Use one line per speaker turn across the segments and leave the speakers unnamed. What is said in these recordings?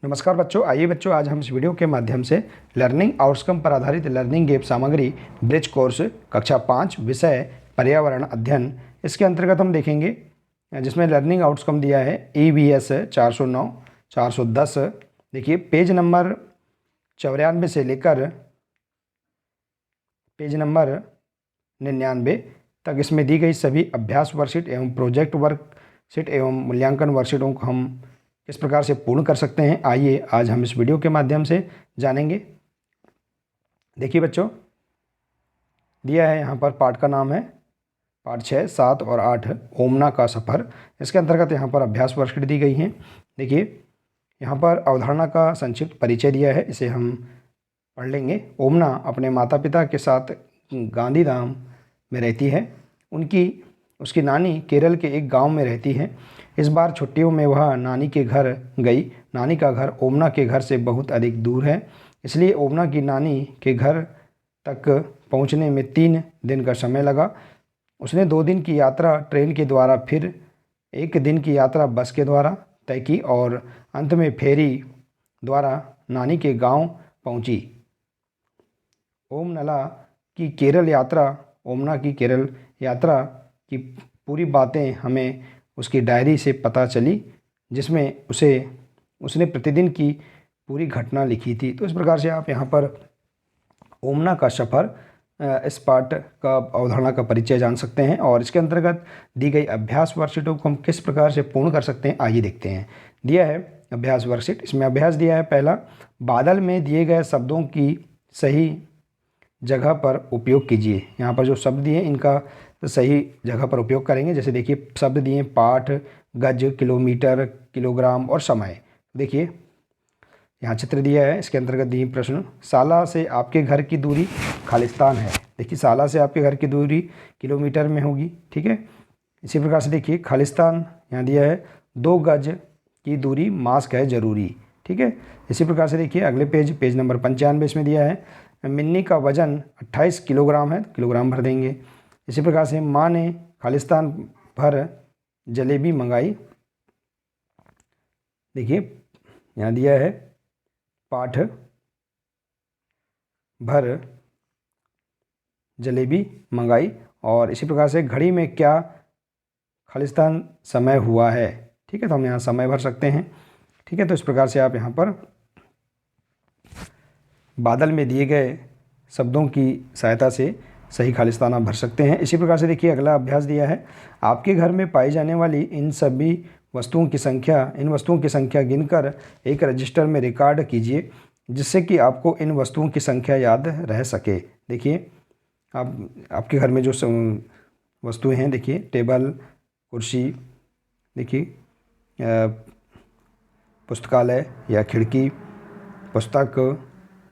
नमस्कार बच्चों, आइए बच्चों आज हम इस वीडियो के माध्यम से लर्निंग आउटकम पर आधारित लर्निंग ऐप सामग्री ब्रिज कोर्स कक्षा 5 विषय पर्यावरण अध्ययन इसके अंतर्गत हम देखेंगे, जिसमें लर्निंग आउटकम दिया है EVS 409 410। देखिए पेज नंबर 94 से लेकर पेज नंबर 99 तक इसमें दी गई सभी अभ्यास वर्कशीट एवं प्रोजेक्ट वर्कशीट एवं मूल्यांकन वर्कशीटों को हम किस प्रकार से पूर्ण कर सकते हैं, आइए आज हम इस वीडियो के माध्यम से जानेंगे। देखिए बच्चों, दिया है यहाँ पर पाठ का नाम है पाठ 6, 7 और 8 ओमना का सफ़र। इसके अंतर्गत यहाँ पर अभ्यास वर्कशीट दी गई हैं। देखिए यहाँ पर अवधारणा का संक्षिप्त परिचय दिया है, इसे हम पढ़ लेंगे। ओमना अपने माता पिता के साथ गांधीधाम में रहती है। उसकी नानी केरल के एक गांव में रहती है। इस बार छुट्टियों में वह नानी के घर गई। नानी का घर ओमना के घर से बहुत अधिक दूर है, इसलिए ओमना की नानी के घर तक पहुंचने में 3 दिन का समय लगा। उसने 2 दिन की यात्रा ट्रेन के द्वारा, फिर 1 दिन की यात्रा बस के द्वारा तय की और अंत में फेरी द्वारा नानी के गांव पहुंची। ओमना की केरल यात्रा की पूरी बातें हमें उसकी डायरी से पता चली, जिसमें उसने प्रतिदिन की पूरी घटना लिखी थी। तो इस प्रकार से आप यहाँ पर ओमना का सफ़र इस पाठ का अवधारणा का परिचय जान सकते हैं और इसके अंतर्गत दी गई अभ्यास वर्कशीटों को हम किस प्रकार से पूर्ण कर सकते हैं, आइए देखते हैं। दिया है अभ्यास वर्कशीट, इसमें अभ्यास दिया है पहला, बादल में दिए गए शब्दों की सही जगह पर उपयोग कीजिए। यहाँ पर जो शब्द दिए इनका सही जगह पर उपयोग करेंगे। जैसे देखिए शब्द दिए पाठ, गज, किलोमीटर, किलोग्राम और समय। देखिए यहाँ चित्र दिया है, इसके अंतर्गत दिए प्रश्न। शाला से आपके घर की दूरी खालिस्तान है। देखिए शाला से आपके घर की दूरी किलोमीटर में होगी, ठीक है। इसी प्रकार से देखिए खालिस्तान यहाँ दिया है 2 गज की दूरी मास्क है ज़रूरी, ठीक है। इसी प्रकार से देखिए अगले पेज नंबर 95 इसमें दिया है मिन्नी का वजन 28 किलोग्राम है, किलोग्राम भर देंगे। इसी प्रकार से माँ ने खालिस्तान भर जलेबी मंगाई। देखिए यहाँ दिया है पाठ भर जलेबी मंगाई और इसी प्रकार से घड़ी में क्या खालिस्तान समय हुआ है, ठीक है। तो हम यहाँ समय भर सकते हैं, ठीक है। तो इस प्रकार से आप यहाँ पर बादल में दिए गए शब्दों की सहायता से सही खालिस्तान आप भर सकते हैं। इसी प्रकार से देखिए अगला अभ्यास दिया है, आपके घर में पाई जाने वाली इन वस्तुओं की संख्या गिनकर एक रजिस्टर में रिकॉर्ड कीजिए, जिससे कि आपको इन वस्तुओं की संख्या याद रह सके। देखिए आपके घर में जो वस्तुएं हैं, देखिए टेबल, कुर्सी, देखिए पुस्तकालय या खिड़की, पुस्तक,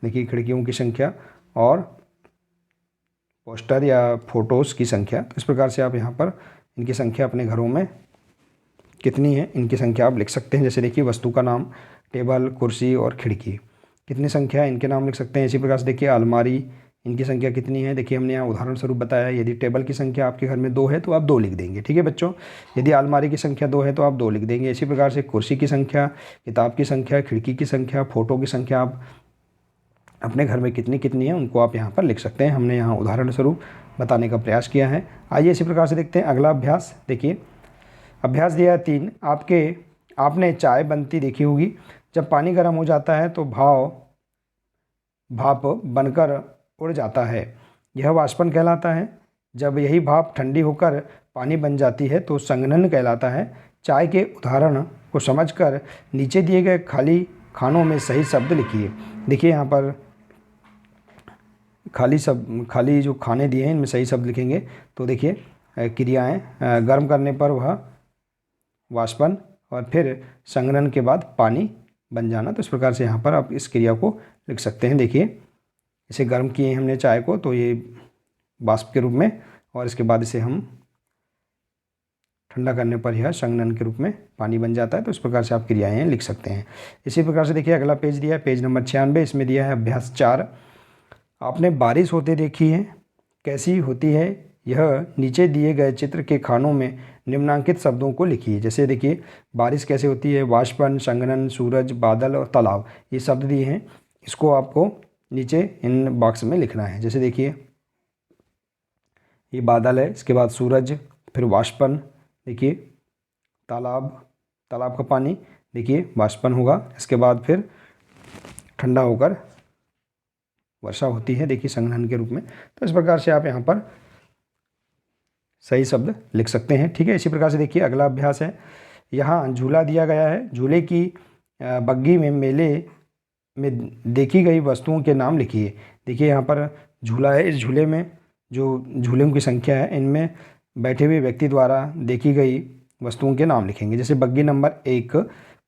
देखिए खिड़कियों की संख्या और पोस्टर या फोटोज़ की संख्या। तो इस प्रकार से आप यहाँ पर इनकी संख्या अपने घरों में कितनी है इनकी संख्या आप लिख सकते हैं। जैसे देखिए वस्तु का नाम टेबल, कुर्सी और खिड़की, कितनी संख्या है इनके नाम लिख सकते हैं। इसी प्रकार से देखिए अलमारी, इनकी संख्या कितनी है। देखिए हमने यहाँ उदाहरण स्वरूप बताया, यदि टेबल की संख्या आपके घर में 2 है तो आप 2 लिख देंगे, ठीक है बच्चों। यदि अलमारी की संख्या 2 है तो आप 2 लिख देंगे। इसी प्रकार से कुर्सी की संख्या, किताब की संख्या, खिड़की की संख्या, फ़ोटो की संख्या आप अपने घर में कितनी है उनको आप यहाँ पर लिख सकते हैं। हमने यहाँ उदाहरण स्वरूप बताने का प्रयास किया है। आइए इसी प्रकार से देखते हैं अगला अभ्यास। देखिए अभ्यास दिया है 3, आपने चाय बनती देखी होगी। जब पानी गर्म हो जाता है तो भाप बनकर उड़ जाता है, यह वाष्पन कहलाता है। जब यही भाप ठंडी होकर पानी बन जाती है तो संघनन कहलाता है। चाय के उदाहरण को समझकर नीचे दिए गए खाली खानों में सही शब्द लिखिए। देखिए यहाँ पर खाली जो खाने दिए हैं इनमें सही शब्द लिखेंगे। तो देखिए क्रियाएं, गर्म करने पर वह वाष्पन और फिर संघनन के बाद पानी बन जाना। तो इस प्रकार से यहाँ पर आप इस क्रिया को लिख सकते हैं। देखिए इसे गर्म किए हमने चाय को, तो ये वाष्प के रूप में, और इसके बाद इसे हम ठंडा करने पर यह संघनन के रूप में पानी बन जाता है। तो इस प्रकार से आप क्रियाएं लिख सकते हैं। इसी प्रकार से देखिए अगला पेज दिया है पेज नंबर 96, इसमें दिया है अभ्यास 4, आपने बारिश होते देखी है, कैसी होती है यह नीचे दिए गए चित्र के खानों में निम्नांकित शब्दों को लिखिए। जैसे देखिए बारिश कैसे होती है, वाष्पन, संघनन, सूरज, बादल और तालाब, ये शब्द दिए हैं, इसको आपको नीचे इन बॉक्स में लिखना है। जैसे देखिए ये बादल है, इसके बाद सूरज, फिर वाष्पन, देखिए तालाब, तालाब का पानी देखिए वाष्पन होगा, इसके बाद फिर ठंडा होकर वर्षा होती है, देखिए संघनन के रूप में। तो इस प्रकार से आप यहाँ पर सही शब्द लिख सकते हैं। ठीक है, इसी प्रकार से देखिए अगला अभ्यास है। यहाँ झूला दिया गया है, झूले की बग्गी में मेले में देखी गई वस्तुओं के नाम लिखिए। देखिए यहाँ पर झूला है, इस झूले में जो झूलों की संख्या है, इनमें बैठे हुए व्यक्ति द्वारा देखी गई वस्तुओं के नाम लिखेंगे। जैसे बग्गी नंबर 1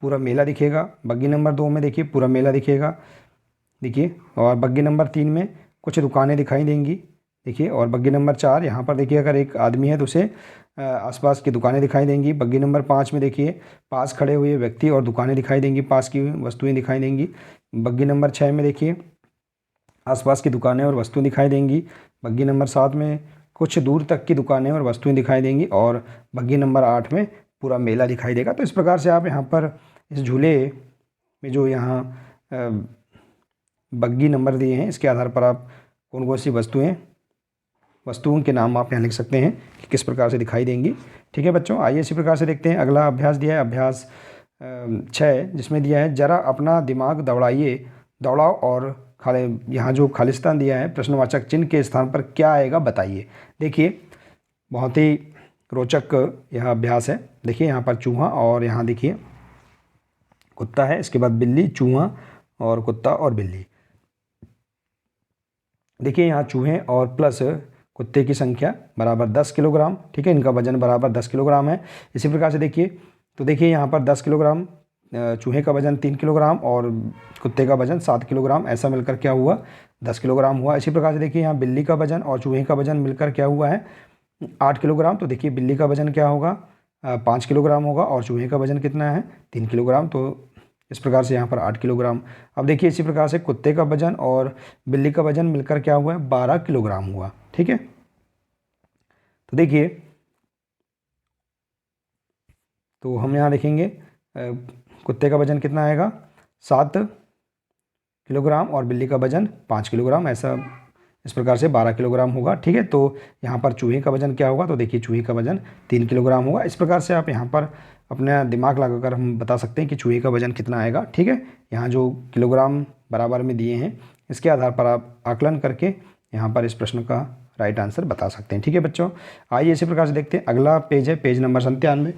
पूरा मेला दिखेगा, बग्गी नंबर 2 में देखिए पूरा मेला दिखेगा, देखिए, और बग्गी नंबर 3 में कुछ दुकानें दिखाई देंगी, देखिए, और बग्गी नंबर 4 यहाँ पर देखिए अगर एक आदमी है तो उसे आसपास की दुकानें दिखाई देंगी। बग्गी नंबर 5 में देखिए पास खड़े हुए व्यक्ति और दुकानें दिखाई देंगी, पास की वस्तुएं दिखाई देंगी। बग्गी नंबर 6 में देखिए आसपास की दुकानें और वस्तुएं दिखाई देंगी। बग्गी नंबर 7 में कुछ दूर तक की दुकानें और वस्तुएं दिखाई देंगी, और बग्गी नंबर 8 में पूरा मेला दिखाई देगा। तो इस प्रकार से आप यहाँ पर इस झूले में जो यहाँ बग्गी नंबर दिए हैं, इसके आधार पर आप कौन कौन सी वस्तुओं के नाम आप यहाँ लिख सकते हैं कि किस प्रकार से दिखाई देंगी। ठीक है बच्चों, आइए इसी प्रकार से देखते हैं। अगला अभ्यास दिया है, अभ्यास 6, जिसमें दिया है जरा अपना दिमाग दौड़ाओ और यहाँ जो खालिस्तान दिया है प्रश्नवाचक चिन्ह के स्थान पर क्या आएगा बताइए। देखिए बहुत ही रोचक यह अभ्यास है। देखिए यहाँ पर चूहा और यहाँ देखिए कुत्ता है, इसके बाद बिल्ली, चूहा और कुत्ता और बिल्ली। देखिए यहाँ चूहे और प्लस कुत्ते की संख्या बराबर 10 किलोग्राम। ठीक है, इनका वजन बराबर 10 किलोग्राम है। इसी प्रकार से देखिए, तो देखिए यहाँ पर 10 किलोग्राम, चूहे का वजन 3 किलोग्राम और कुत्ते का वजन 7 किलोग्राम, ऐसा मिलकर क्या हुआ 10 किलोग्राम हुआ। इसी प्रकार से देखिए यहाँ बिल्ली का वजन और चूहे का वजन मिलकर क्या हुआ है 8 किलोग्राम। तो देखिए बिल्ली का वजन क्या होगा 5 किलोग्राम होगा, और चूहे का वजन कितना है 3 किलोग्राम। तो इस प्रकार से यहाँ पर 8 किलोग्राम। अब देखिए इसी प्रकार से कुत्ते का वजन और बिल्ली का वजन मिलकर क्या हुआ है 12 किलोग्राम हुआ। ठीक है, तो देखिए, तो हम यहाँ देखेंगे कुत्ते का वजन कितना आएगा 7 किलोग्राम और बिल्ली का वजन 5 किलोग्राम, ऐसा इस प्रकार से 12 किलोग्राम होगा। ठीक है, तो यहाँ पर चूहे का वजन क्या होगा, तो देखिए चूहे का वजन 3 किलोग्राम होगा। इस प्रकार से आप यहाँ पर अपना दिमाग लगाकर हम बता सकते हैं कि चूहे का वजन कितना आएगा। ठीक है, यहाँ जो किलोग्राम बराबर में दिए हैं, इसके आधार पर आप आकलन करके यहाँ पर इस प्रश्न का राइट आंसर बता सकते हैं। ठीक है बच्चों, आइए इसी प्रकार से देखते हैं। अगला पेज है पेज नंबर 97।